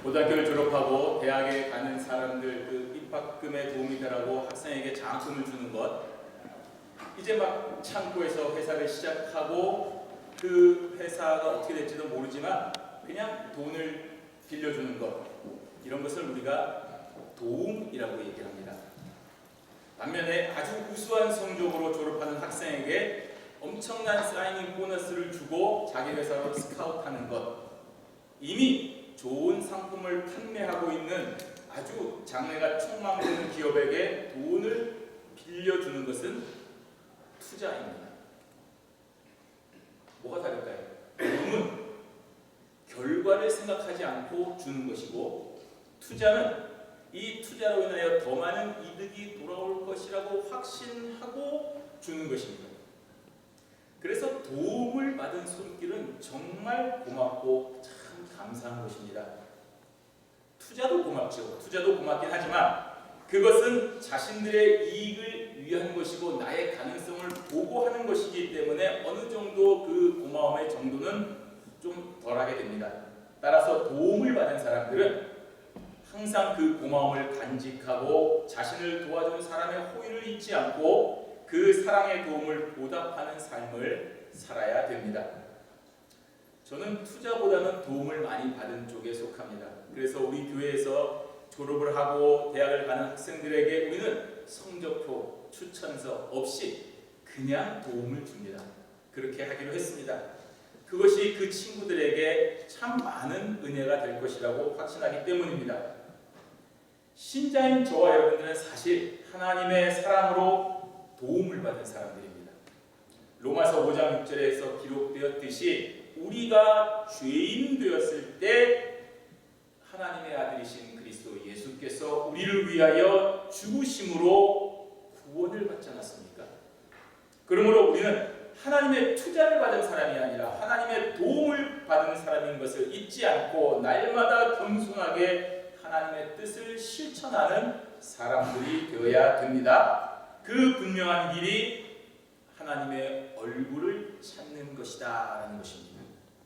고등학교를 졸업하고 대학에 가는 사람들 그 입학금에 도움이 되라고 학생에게 장학금을 주는 것, 이제 막 창고에서 회사를 시작하고 그 회사가 어떻게 될지도 모르지만 그냥 돈을 빌려주는 것, 이런 것을 우리가 도움이라고 얘기합니다. 반면에 아주 우수한 성적으로 졸업하는 학생에게 엄청난 사이닝 보너스를 주고 자기 회사로 스카우트하는 것, 이미 좋은 상품을 판매하고 있는 아주 장래가 촉망되는 기업에게 돈을 빌려주는 것은 투자입니다. 뭐가 다를까요? 도움은 결과를 생각하지 않고 주는 것이고, 투자는 이 투자로 인하여 더 많은 이득이 돌아올 것이라고 확신하고 주는 것입니다. 그래서 도움을 받은 손길은 정말 고맙고 참 감사한 것입니다. 투자도 고맙죠. 투자도 고맙긴 하지만 그것은 자신들의 이익을 위한 것이고 나의 가능성을 보고 하는 것이기 때문에 어느 정도 그 고마움의 정도는 좀 덜하게 됩니다. 따라서 도움을 받은 사람들은 항상 그 고마움을 간직하고 자신을 도와준 사람의 호의를 잊지 않고 그 사랑의 도움을 보답하는 삶을 살아야 됩니다. 저는 투자보다는 도움을 많이 받은 쪽에 속합니다. 그래서 우리 교회에서 졸업을 하고 대학을 가는 학생들에게 우리는 성적표, 추천서 없이 그냥 도움을 줍니다. 그렇게 하기로 했습니다. 그것이 그 친구들에게 참 많은 은혜가 될 것이라고 확신하기 때문입니다. 신자인 저와 여러분들은 사실 하나님의 사랑으로 도움을 받은 사람들입니다. 로마서 5장 6절에서 기록되었듯이 우리가 죄인 되었을 때 하나님의 아들이신 그리스도 예수께서 우리를 위하여 죽으심으로 구원을 받지 않았습니까? 그러므로 우리는 하나님의 투자를 받은 사람이 아니라 하나님의 도움을 받은 사람인 것을 잊지 않고 날마다 겸손하게 하나님의 뜻을 실천하는 사람들이 되어야 됩니다. 그 분명한 길이 하나님의 얼굴을 찾는 것이다 라는 것입니다.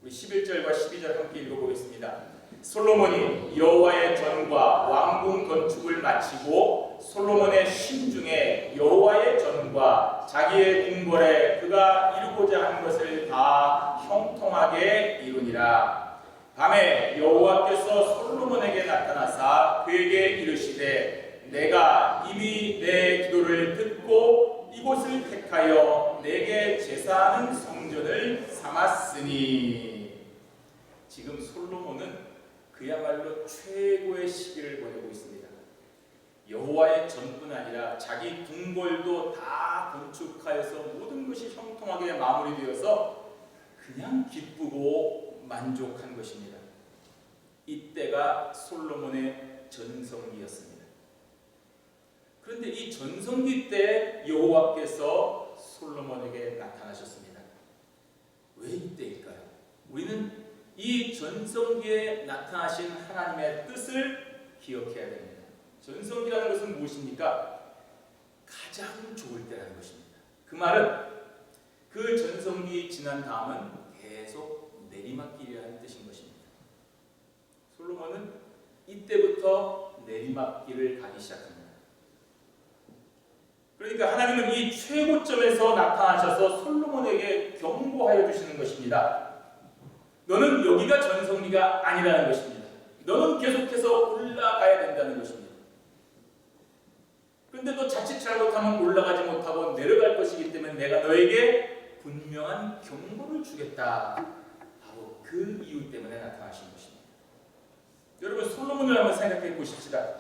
우리 11절과 12절 함께 읽어보겠습니다. 솔로몬이 여호와의 전과 왕궁 건축을 마치고 솔로몬의 심중에 여호와의 전과 자기의 궁궐에 그가 이루고자 한 것을 다 형통하게 이루니라. 밤에 여호와께서 솔로몬에게 나타나사 그에게 이르시되 내가 이미 내 기도를 듣고 이곳을 택하여 내게 제사하는 성전을 삼았으니. 지금 솔로몬은 그야말로 최고의 시기를 보내고 있습니다. 여호와의 전뿐 아니라 자기 궁궐도 다 건축하여서 모든 것이 형통하게 마무리되어서 그냥 기쁘고 만족한 것입니다. 이때가 솔로몬의 전성기였습니다. 그런데 이 전성기 때 여호와께서 솔로몬에게 나타나셨습니다. 왜 이때일까요? 우리는 이 전성기에 나타나신 하나님의 뜻을 기억해야 됩니다. 전성기라는 것은 무엇입니까? 가장 좋을 때라는 것입니다. 그 말은 그 전성기 지난 다음은 계속 내리막길이라는 뜻인 것입니다. 솔로몬은 이때부터 내리막길을 가기 시작합니다. 그러니까 하나님은 이 최고점에서 나타나셔서 솔로몬에게 경고하여 주시는 것입니다. 너는 여기가 전성기가 아니라는 것입니다. 너는 계속해서 올라가야 된다는 것입니다. 그런데 너 자칫 잘못하면 올라가지 못하고 내려갈 것이기 때문에 내가 너에게 분명한 경고를 주겠다. 바로 그 이유 때문에 나타나신 것입니다. 여러분, 솔로몬을 한번 생각해 보십시다.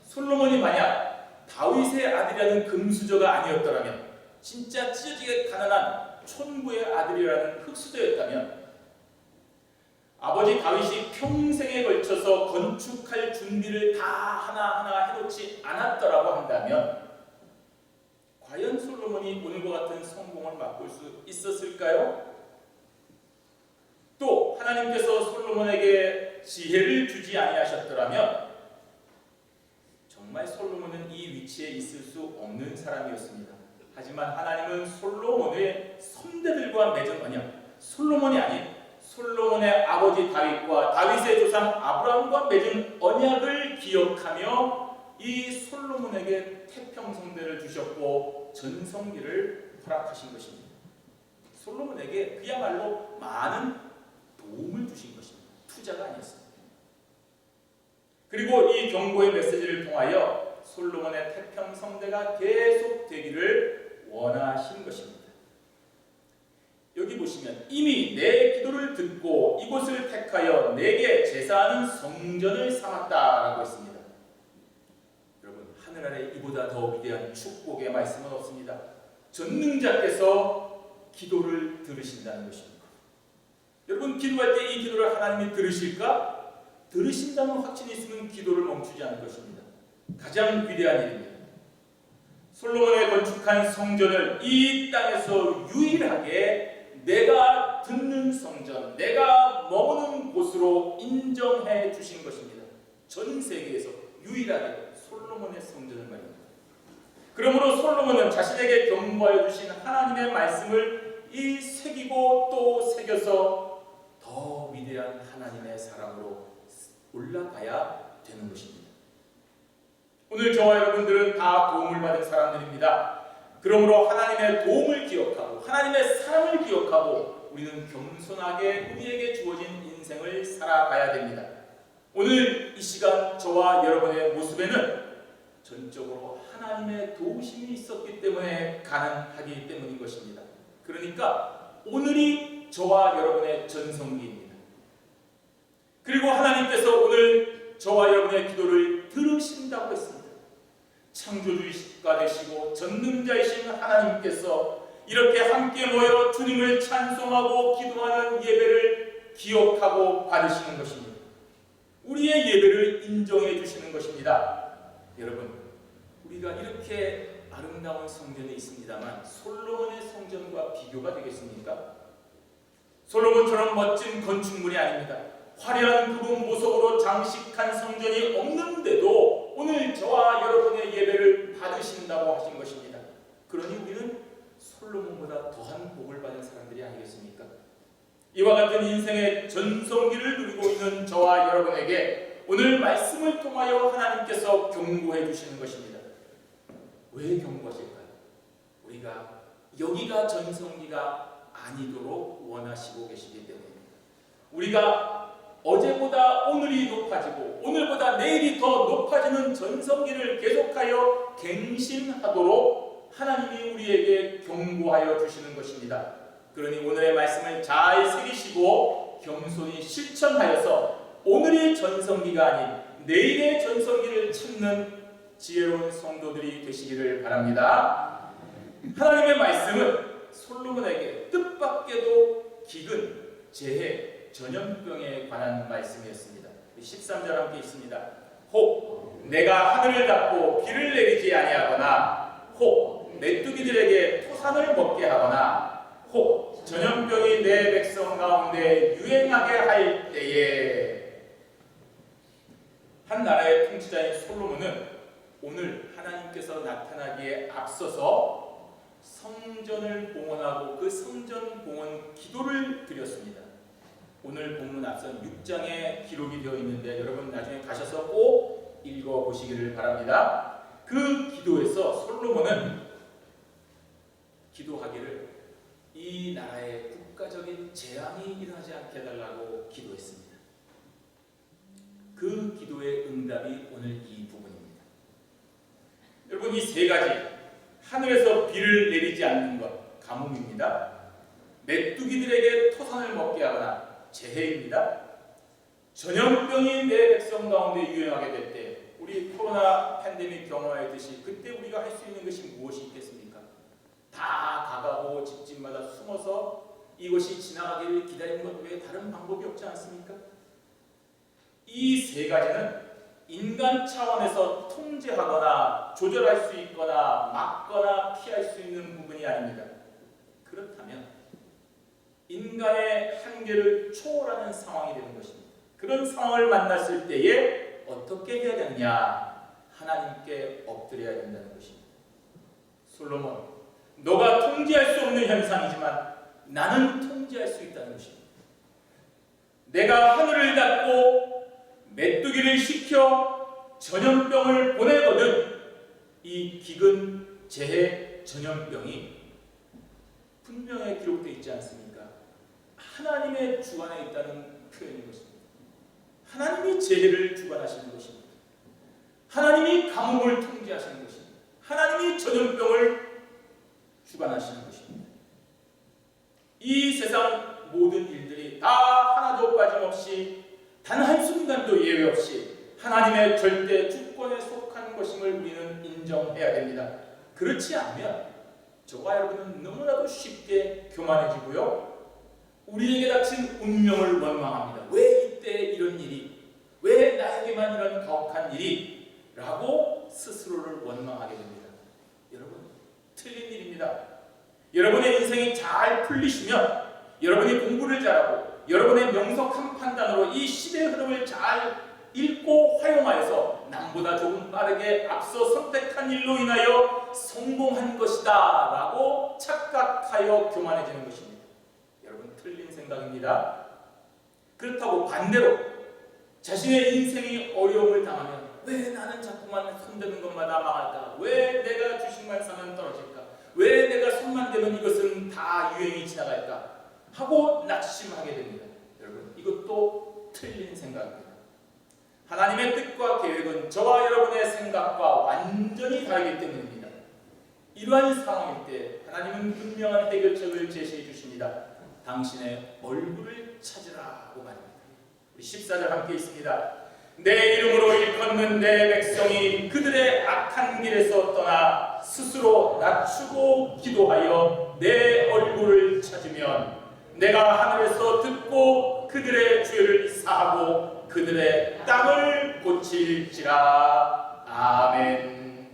솔로몬이 만약 다윗의 아들이라는 금수저가 아니었더라면, 진짜 찢어지게 가난한 촌부의 아들이라는 흙수저였다면, 아버지 다윗이 평생에 걸쳐서 건축할 준비를 다 하나하나 해놓지 않았더라고 한다면 과연 솔로몬이 오늘과 같은 성공을 맛볼 수 있었을까요? 또 하나님께서 솔로몬에게 지혜를 주지 아니하셨더라면 정말 솔로몬은 이 위치에 있을 수 없는 사람이었습니다. 하지만 하나님은 솔로몬의 선대들과 맺은 언약, 솔로몬이 아닌 솔로몬의 아버지 다윗과 다윗의 조상 아브라함과 맺은 언약을 기억하며 이 솔로몬에게 태평성대를 주셨고 전성기를 허락하신 것입니다. 솔로몬에게 그야말로 많은 도움을 주신 것입니다. 투자가 아니었습니다. 그리고 이 경고의 메시지를 통하여 솔로몬의 태평성대가 계속 되기를 원하신 것입니다. 여기 보시면 이미 내 기도를 듣고 이곳을 택하여 내게 제사하는 성전을 삼았다라고 했습니다. 여러분, 하늘 아래 이보다 더 위대한 축복의 말씀은 없습니다. 전능자께서 기도를 들으신다는 것입니다. 여러분, 기도할 때 이 기도를 하나님이 들으실까? 들으신다는 확신이 있으면 기도를 멈추지 않을 것입니다. 가장 위대한 일입니다. 솔로몬이 건축한 성전을 이 땅에서 유일하게 내가 듣는 성전, 내가 머무는 곳으로 인정해 주신 것입니다. 전 세계에서 유일하게 솔로몬의 성전을 말입니다. 그러므로 솔로몬은 자신에게 경고하여 주신 하나님의 말씀을 이 새기고 또 새겨서 더 위대한 하나님의 사랑으로 올라가야 되는 것입니다. 오늘 저와 여러분들은 다 도움을 받은 사람들입니다. 그러므로 하나님의 도움을 기억하고 하나님의 사랑을 기억하고 우리는 겸손하게 우리에게 주어진 인생을 살아가야 됩니다. 오늘 이 시간 저와 여러분의 모습에는 전적으로 하나님의 도우심이 있었기 때문에 가능하기 때문인 것입니다. 그러니까 오늘이 저와 여러분의 전성기입니다. 그리고 하나님께서 오늘 저와 여러분의 기도를 들으신다고 했습니다. 창조주가 되시고 전능자이신 하나님께서 이렇게 함께 모여 주님을 찬송하고 기도하는 예배를 기억하고 받으시는 것입니다. 우리의 예배를 인정해 주시는 것입니다. 여러분, 우리가 이렇게 아름다운 성전이 있습니다만 솔로몬의 성전과 비교가 되겠습니까? 솔로몬처럼 멋진 건축물이 아닙니다. 화려한 금은 보석으로 장식한 성전이 없는데도 오늘 저와 여러분의 예배를 받으신다고 하신 것입니다. 그러니 우리는 솔로몬보다 더한 복을 받은 사람들이 아니겠습니까? 이와 같은 인생의 전성기를 누리고 있는 저와 여러분에게 오늘 말씀을 통하여 하나님께서 경고해 주시는 것입니다. 왜 경고하실까요? 우리가 여기가 전성기가 아니도록 원하시고 계시기 때문입니다. 우리가 어제보다 오늘이 높아지고 오늘보다 내일이 더 높아지는 전성기를 계속하여 갱신하도록 하나님이 우리에게 경고하여 주시는 것입니다. 그러니 오늘의 말씀을 잘 새기시고 겸손히 실천하여서 오늘의 전성기가 아닌 내일의 전성기를 찾는 지혜로운 성도들이 되시기를 바랍니다. 하나님의 말씀은 솔로몬에게 뜻밖에도 기근, 재해, 전염병에 관한 말씀이었습니다. 13절 함께 있습니다. 혹 내가 하늘을 닫고 비를 내리지 아니하거나 혹 메뚜기들에게 토산을 먹게 하거나 혹 전염병이 내 백성 가운데 유행하게 할 때에 한 나라의 통치자인 솔로몬은 오늘 하나님께서 나타나기에 앞서서 성전을 봉헌하고 그 성전 봉헌 기도를 드렸습니다. 오늘 본문 앞선 6장에 기록이 되어 있는데 여러분 나중에 가셔서 꼭 읽어보시기를 바랍니다. 그 기도에서 솔로몬은 기도하기를 이 나라에 국가적인 재앙이 일어나지 않게 해달라고 기도했습니다. 그 기도의 응답이 오늘 이 부분입니다. 여러분, 이 세 가지, 하늘에서 비를 내리지 않는 것, 가뭄입니다. 메뚜기들에게 토산을 먹게 하거나 재해입니다. 전염병이 내 백성 가운데 유행하게 될 때 우리 코로나 팬데믹 경험하듯이 그때 우리가 할 수 있는 것이 무엇이 있겠습니까? 다 가가고 집집마다 숨어서 이것이 지나가기를 기다리는 것 외에 다른 방법이 없지 않습니까? 이 세 가지는 인간 차원에서 통제하거나 조절할 수 있거나 막거나 피할 수 있는 부분이 아닙니다. 그렇다면 인간의 한계를 초월하는 상황이 되는 것입니다. 그런 상황을 만났을 때에 어떻게 해야 되느냐? 하나님께 엎드려야 된다는 것입니다. 솔로몬, 너가 통제할 수 없는 현상이지만 나는 통제할 수 있다는 것입니다. 내가 하늘을 닫고 메뚜기를 시켜 전염병을 보내거든 이 기근, 재해, 전염병이 분명히 기록되어 있지 않습니까? 하나님의 주관에 있다는 표현인 것입니다. 하나님이 재해를 주관하시는 것입니다. 하나님이 감옥을 통제하시는 것입니다. 하나님이 전염병을 주관하시는 것입니다. 이 세상 모든 일들이 다 하나도 빠짐없이 단 한순간도 예외 없이 하나님의 절대 주권에 속한 것임을 우리는 인정해야 됩니다. 그렇지 않으면 저와 여러분은 너무나도 쉽게 교만해지고요. 우리에게 닥친 운명을 원망합니다. 왜 이때 이런 일이? 왜 나에게만 이런 가혹한 일이? 라고 스스로를 원망하게 됩니다. 여러분, 틀린 일입니다. 여러분의 인생이 잘 풀리시면 여러분이 공부를 잘하고 여러분의 명석한 판단으로 이 시대의 흐름을 잘 읽고 활용하여서 남보다 조금 빠르게 앞서 선택한 일로 인하여 성공한 것이다 라고 착각하여 교만해지는 것입니다. 여러분, 틀린 생각입니다. 그렇다고 반대로 자신의 인생이 어려움을 당하면 왜 나는 자꾸만 손대는 것마다 망할까? 왜 내가 주식만 사면 떨어질까? 왜 내가 손만 대면 이것은 다 유행이 지나갈까? 하고 낙심하게 됩니다. 여러분, 이것도 틀린 생각입니다. 하나님의 뜻과 계획은 저와 여러분의 생각과 완전히 다르기 때문입니다. 이러한 상황일 때 하나님은 분명한 해결책을 제시해 주십니다. 당신의 얼굴을 찾으라고 말합니다. 우리 14절 함께 있습니다. 내 이름으로 일컫는 내 백성이 그들의 악한 길에서 떠나 스스로 낮추고 기도하여 내 얼굴을 찾으면 내가 하늘에서 듣고 그들의 죄를 사하고 그들의 땅을 고칠지라. 아멘.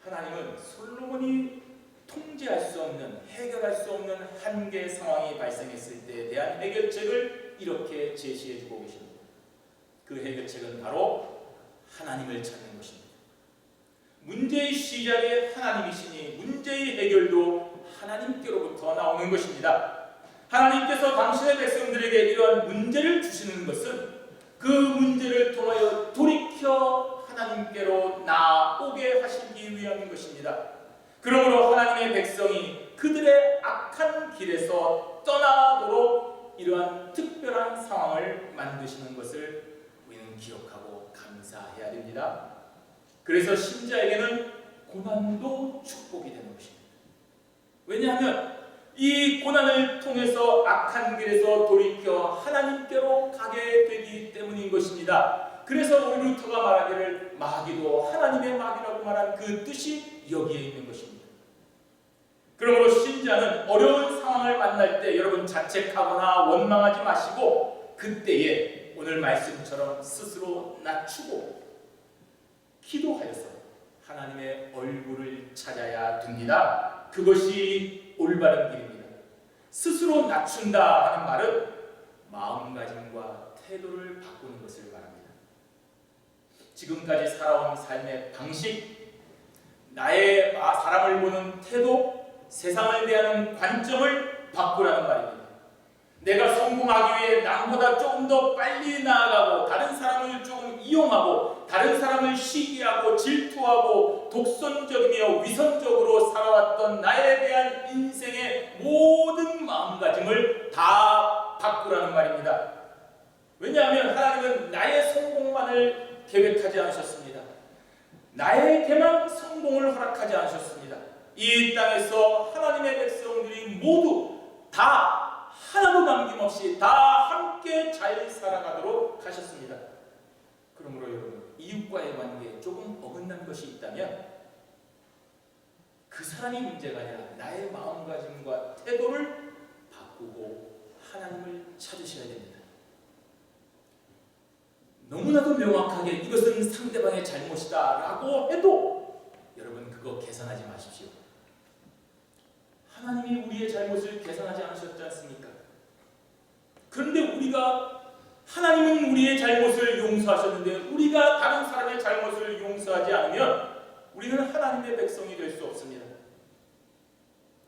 하나님은 솔로몬이 통제할 수 없는, 해결할 수 없는 한계 상황이 발생했을 때에 대한 해결책을 이렇게 제시해 주고 계십니다. 그 해결책은 바로 하나님을 찾는 것입니다. 문제의 시작이 하나님이시니 문제의 해결도 하나님께로부터 나오는 것입니다. 하나님께서 당신의 백성들에게 이러한 문제를 주시는 것은 그 문제를 통하여 돌이켜 하나님께로 나오게 하시기 위함인 것입니다. 그러므로 하나님의 백성이 그들의 악한 길에서 떠나도록 이러한 특별한 상황을 만드시는 것을 우리는 기억하고 감사해야 됩니다. 그래서 신자에게는 고난도 축복이 되는 것입니다. 왜냐하면 이 고난을 통해서 악한 길에서 돌이켜 하나님께로 가게 되기 때문인 것입니다. 그래서 우리 루터가 말하기를 마귀도 하나님의 마귀라고 말한 그 뜻이 여기에 있는 것입니다. 그러므로 신자는 어려운 상황을 만날 때 여러분 자책하거나 원망하지 마시고 그때에 오늘 말씀처럼 스스로 낮추고 기도하여서 하나님의 얼굴을 찾아야 됩니다. 그것이 올바른 길입니다. 스스로 낮춘다 하는 말은 마음가짐과 태도를 바꾸는 것을 말합니다. 지금까지 살아온 삶의 방식, 나의 사람을 보는 태도, 세상을 대하는 관점을 바꾸라는 말입니다. 내가 성공하기 위해 남보다 조금 더 빨리 나아가고 다른 사람을 조금 이용하고 다른 사람을 시기하고 질투하고 독선적이며 위선적으로 살아왔던 나에 대한 인생의 모든 마음가짐을 다 바꾸라는 말입니다. 왜냐하면 하나님은 나의 성공만을 계획하지 않으셨습니다. 나에게만 성공을 허락하지 않으셨습니다. 이 땅에서 하나님의 백성들이 모두 다 하나도 남김없이 다 함께 잘 살아가도록 하셨습니다. 그러므로 여러분, 이웃과의 관계에 조금 어긋난 것이 있다면 그 사람이 문제가 아니라 나의 마음가짐과 태도를 바꾸고 하나님을 찾으셔야 됩니다. 너무나도 명확하게 이것은 상대방의 잘못이다 라고 해도 여러분 그거 계산하지 마십시오. 하나님이 우리의 잘못을 계산하지 않으셨지 않습니까? 그런데 하나님은 우리의 잘못을 용서하셨는데 우리가 다른 사람의 잘못을 용서하지 않으면 우리는 하나님의 백성이 될 수 없습니다.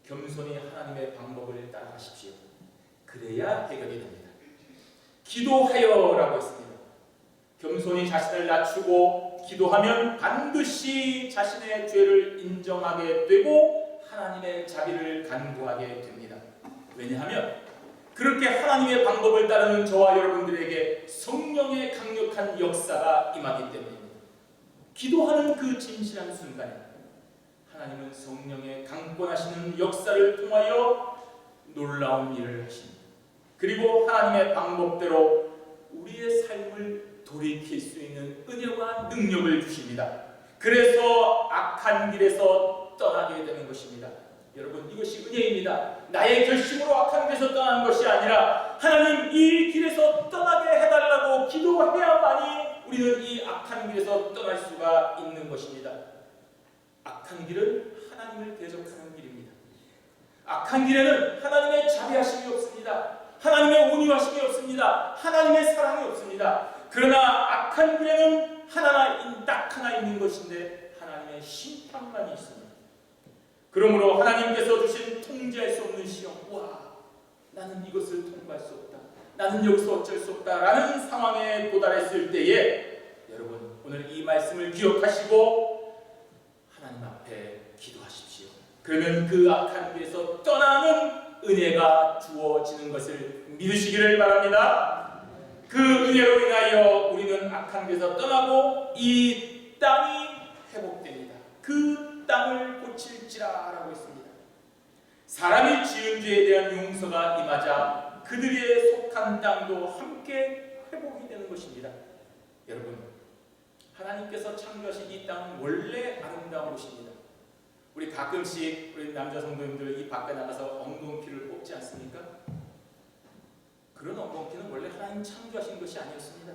겸손히 하나님의 방법을 따라가십시오. 그래야 해결이 됩니다. 기도하여라고 했습니다. 겸손히 자신을 낮추고 기도하면 반드시 자신의 죄를 인정하게 되고 하나님의 자비를 간구하게 됩니다. 왜냐하면 그렇게 하나님의 방법을 따르는 저와 여러분들에게 성령의 강력한 역사가 임하기 때문입니다. 기도하는 그 진실한 순간에 하나님은 성령의 강권하시는 역사를 통하여 놀라운 일을 하십니다. 그리고 하나님의 방법대로 우리의 삶을 돌이킬 수 있는 은혜와 능력을 주십니다. 그래서 악한 길에서 떠나게 되는 것입니다. 여러분, 이것이 은혜입니다. 나의 결심으로 악한 길에서 떠나는 것이 아니라 하나님 이 길에서 떠나게 해달라고 기도해야만이 우리는 이 악한 길에서 떠날 수가 있는 것입니다. 악한 길은 하나님을 대적하는 길입니다. 악한 길에는 하나님의 자비하심이 없습니다. 하나님의 온유하심이 없습니다. 하나님의 사랑이 없습니다. 그러나 악한 길에는 딱 하나 있는 것인데 하나님의 심판만이 있습니다. 그러므로 하나님께서 주신 통제할 수 없는 시험, 나는 이것을 통과할 수 없다, 나는 여기서 어쩔 수 없다 라는 상황에 도달했을 때에 여러분, 오늘 이 말씀을 기억하시고 하나님 앞에 기도하십시오. 그러면 그 악한 길에서 떠나는 은혜가 주어지는 것을 믿으시기를 바랍니다. 그 은혜로 인하여 우리는 악한 길에서 떠나고 이 땅이 회복됩니다. 그 땅을 고칠지라라고 했습니다. 사람이 지은 죄에 대한 용서가 임하자 그들의 속한 땅도 함께 회복이 되는 것입니다. 여러분, 하나님께서 창조하신 이 땅은 원래 아름다운 곳입니다. 우리 가끔씩 우리 남자 성도님들 이 밖에 나가서 엉겅퀴를 뽑지 않습니까? 그런 엉겅퀴는 원래 하나님 창조하신 것이 아니었습니다.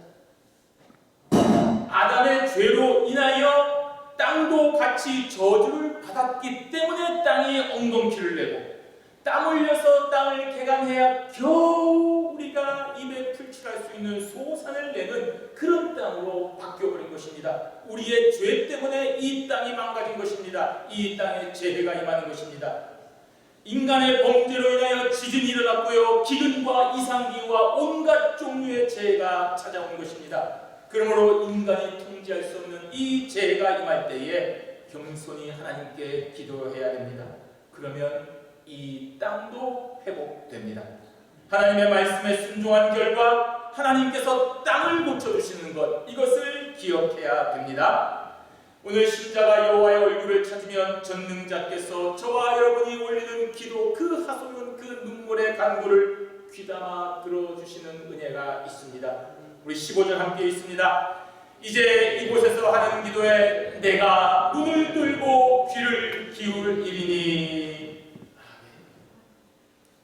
아담의 죄로 인하여 땅도 같이 저주를 받았기 때문에 땅이 엉겅퀴를 내고 땀 흘려서 땅을 개간해야 겨우 우리가 입에 풀칠할 수 있는 소산을 내는 그런 땅으로 바뀌어버린 것입니다. 우리의 죄 때문에 이 땅이 망가진 것입니다. 이 땅에 재해가 임하는 것입니다. 인간의 범죄로 인하여 지진이 일어났고요, 기근과 이상기후와 온갖 종류의 재해가 찾아온 것입니다. 그러므로 인간이 통제할 수 없는 이 재해가 임할 때에 겸손히 하나님께 기도해야 됩니다. 그러면 이 땅도 회복됩니다. 하나님의 말씀에 순종한 결과 하나님께서 땅을 고쳐주시는 것, 이것을 기억해야 됩니다. 오늘 신자가 여호와의 얼굴을 찾으면 전능자께서 저와 여러분이 올리는 기도, 그 하소연, 그 눈물의 간구를 귀담아 들어주시는 은혜가 있습니다. 우리 15절 함께 있습니다. 이제 이곳에서 하는 기도에 내가 눈을 들고 귀를 기울이리니.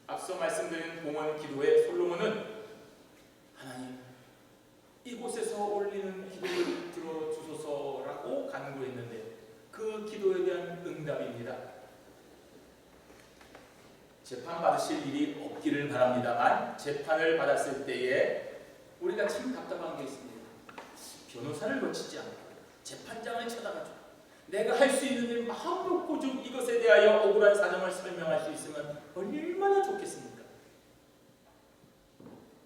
앞서 말씀드린 봉헌 기도에 솔로몬은 하나님, 이곳에서 올리는 기도를 들어주소서라고 간구했는데 그 기도에 대한 응답입니다. 재판 받으실 일이 없기를 바랍니다만 재판을 받았을 때에 우리가 참 답답한 게 있습니다. 변호사를 거치지 않고 재판장을 쳐다봐줘. 내가 할 수 있는 일 마음 놓고 좀 이것에 대하여 억울한 사정을 설명할 수 있으면 얼마나 좋겠습니까?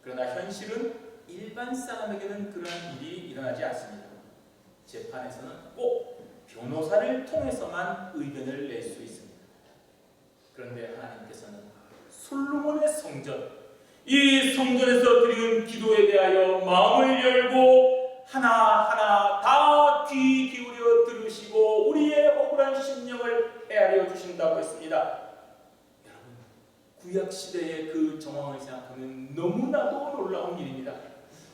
그러나 현실은 일반 사람에게는 그런 일이 일어나지 않습니다. 재판에서는 꼭 변호사를 통해서만 의견을 낼 수 있습니다. 그런데 하나님께서는 솔로몬의 성전, 이 성전에서 드리는 기도에 대하여 마음을 열고 하나하나 다 귀 기울여 들으시고 우리의 억울한 심령을 헤아려 주신다고 했습니다. 여러분, 구약시대의 그 정황을 생각하면 너무나도 놀라운 일입니다.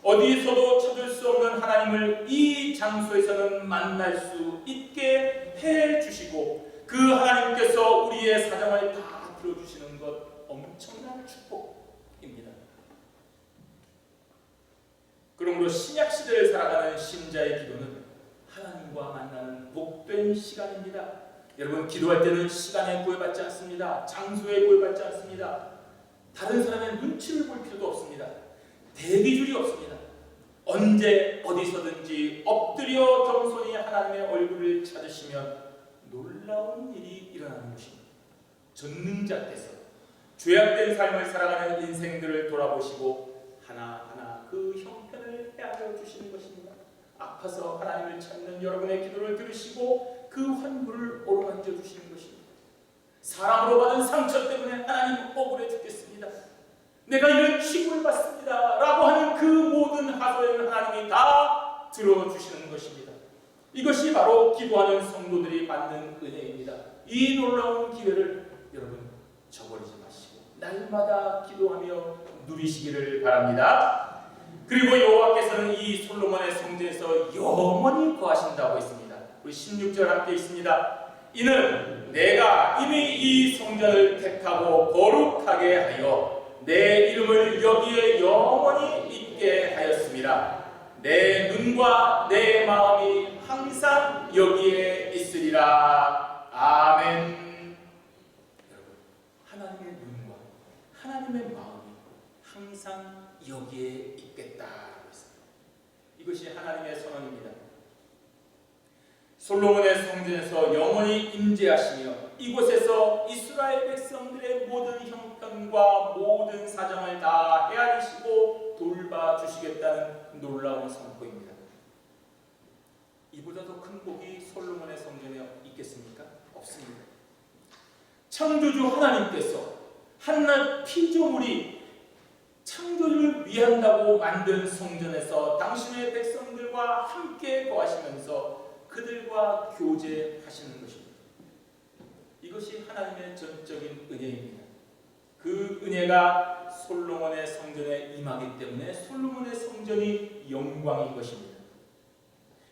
어디서도 찾을 수 없는 하나님을 이 장소에서는 만날 수 있게 해주시고 그 하나님께서 우리의 사정을 다 들어주시는 것, 엄청난 축복입니다. 그러므로 신약시대를 살아가는 신자의 기도는 하나님과 만나는 복된 시간입니다. 여러분, 기도할 때는 시간에 구애받지 않습니다. 장소에 구애받지 않습니다. 다른 사람의 눈치를 볼 필요도 없습니다. 대기줄이 없습니다. 언제 어디서든지 엎드려 겸손히 하나님의 얼굴을 찾으시면 놀라운 일이 일어나는 것입니다. 전능자께서 죄악된 삶을 살아가는 인생들을 돌아보시고 하나하나 주시는 것입니다. 아파서 하나님을 찾는 여러분의 기도를 들으시고 그 환부를 어루만져 주시는 것입니다. 사람으로 받은 상처 때문에 하나님 억울해 죽겠습니다, 내가 이런 취급을 받습니다 라고 하는 그 모든 하소연을 하나님이 다 들어주시는 것입니다. 이것이 바로 기도하는 성도들이 받는 은혜입니다. 이 놀라운 기회를 여러분 저버리지 마시고 날마다 기도하며 누리시기를 바랍니다. 그리고 여호와께서는 이 솔로몬의 성전에서 영원히 거하신다고 했습니다. 우리 16절 함께 있습니다. 이는 내가 이미 이 성전을 택하고 거룩하게 하여 내 이름을 여기에 영원히 있게 하였습니다. 내 눈과 내 마음이 항상 여기에 있으리라. 아멘. 여러분, 하나님의 눈과 하나님의 마음이 항상 여기에 있겠다라고 했습니다. 이것이 하나님의 선언입니다. 솔로몬의 성전에서 영원히 임재하시며 이곳에서 이스라엘 백성들의 모든 형편과 모든 사정을 다 헤아리시고 돌봐주시겠다는 놀라운 선포입니다. 이보다 더 큰 복이 솔로몬의 성전에 있겠습니까? 없습니다. 창조주 하나님께서 한낱 피조물이 창조를 위한다고 만든 성전에서 당신의 백성들과 함께 거하시면서 그들과 교제하시는 것입니다. 이것이 하나님의 전적인 은혜입니다. 그 은혜가 솔로몬의 성전에 임하기 때문에 솔로몬의 성전이 영광인 것입니다.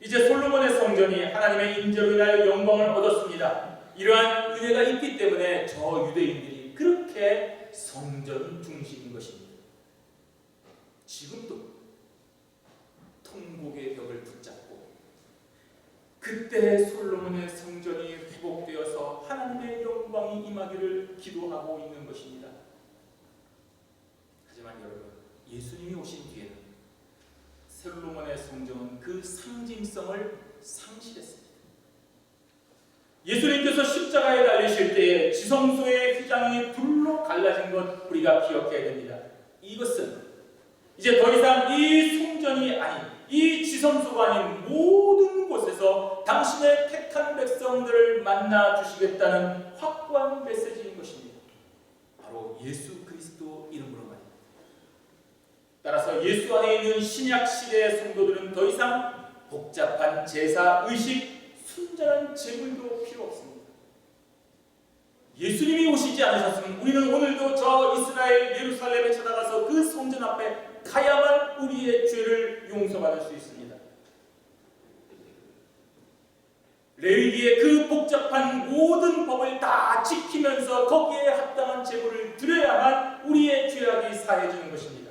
이제 솔로몬의 성전이 하나님의 임재로 인하여 영광을 얻었습니다. 이러한 은혜가 있기 때문에 저 유대인들이 그렇게 성전 중심인 것입니다. 지금도 통곡의 벽을 붙잡고 그때 솔로몬의 성전이 회복되어서 하나님의 영광이 임하기를 기도하고 있는 것입니다. 하지만 여러분, 예수님이 오신 뒤에는 솔로몬의 성전은 그 상징성을 상실했습니다. 예수님께서 십자가에 달리실 때에 지성소의 휘장이 불로 갈라진 것 우리가 기억해야 됩니다. 이것은 이제 더 이상 이 성전이 아닌 이 지성소가 아닌 모든 곳에서 당신의 택한 백성들을 만나 주시겠다는 확고한 메시지인 것입니다. 바로 예수 그리스도 이름으로 말입니다. 따라서 예수 안에 있는 신약 시대의 성도들은 더 이상 복잡한 제사, 의식, 순전한 제물도 필요 없습니다. 예수님이 오시지 않으셨으면 우리는 오늘도 저 이스라엘 예루살렘에 찾아가서 그 성전 앞에 가야만 우리의 죄를 용서받을 수 있습니다. 레위기의 그 복잡한 모든 법을 다 지키면서 거기에 합당한 제물을 드려야만 우리의 죄악이 사해지는 것입니다.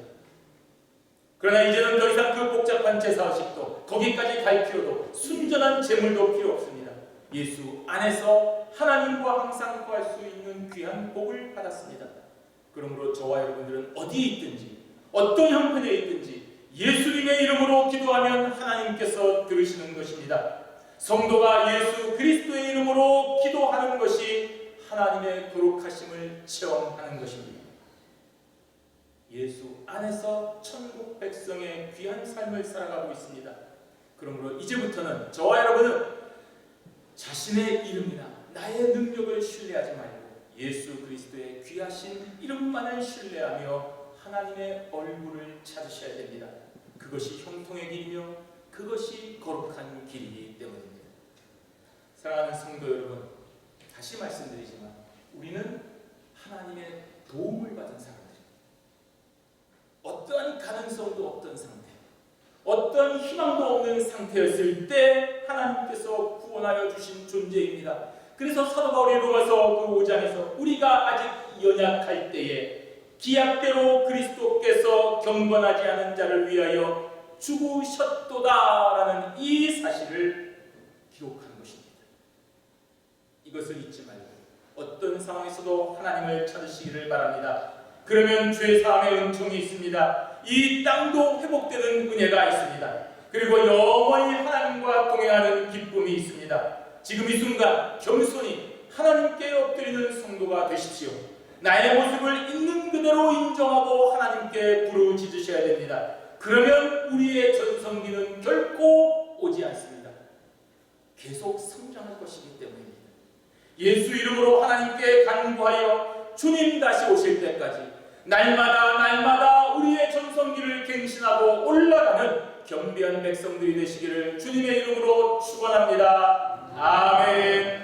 그러나 이제는 더 이상 그 복잡한 제사의식도 거기까지 갈 필요도 순전한 제물도 필요 없습니다. 예수 안에서 하나님과 항상 구할 수 있는 귀한 복을 받았습니다. 그러므로 저와 여러분들은 어디에 있든지 어떤 형편에 있든지 예수님의 이름으로 기도하면 하나님께서 들으시는 것입니다. 성도가 예수 그리스도의 이름으로 기도하는 것이 하나님의 거룩하심을 체험하는 것입니다. 예수 안에서 천국 백성의 귀한 삶을 살아가고 있습니다. 그러므로 이제부터는 저와 여러분은 자신의 이름이나 나의 능력을 신뢰하지 말고 예수 그리스도의 귀하신 이름만을 신뢰하며 하나님의 얼굴을 찾으셔야 됩니다. 그것이 형통의 길이며 그것이 거룩한 길이기 때문입니다. 사랑하는 성도 여러분, 다시 말씀드리지만 우리는 하나님의 도움을 받은 사람들입니다. 어떠한 가능성도 없던 상태, 어떠한 희망도 없는 상태였을 때 하나님께서 구원하여 주신 존재입니다. 그래서 사도 바울이 로마서 그 5장에서 우리가 아직 연약할 때에 기약대로 그리스도께서 경건하지 않은 자를 위하여 죽으셨도다라는 이 사실을 기록한 것입니다. 이것을 잊지 말고 어떤 상황에서도 하나님을 찾으시기를 바랍니다. 그러면 죄 사함의 은총이 있습니다. 이 땅도 회복되는 은혜가 있습니다. 그리고 영원히 하나님과 동행하는 기쁨이 있습니다. 지금 이 순간 겸손히 하나님께 엎드리는 성도가 되십시오. 나의 모습을 있는 그대로 인정하고 하나님께 부르짖으셔야 됩니다. 그러면 우리의 전성기는 결코 오지 않습니다. 계속 성장할 것이기 때문입니다. 예수 이름으로 하나님께 간구하여 주님 다시 오실 때까지 날마다 우리의 전성기를 갱신하고 올라가는 겸비한 백성들이 되시기를 주님의 이름으로 축원합니다. 아멘.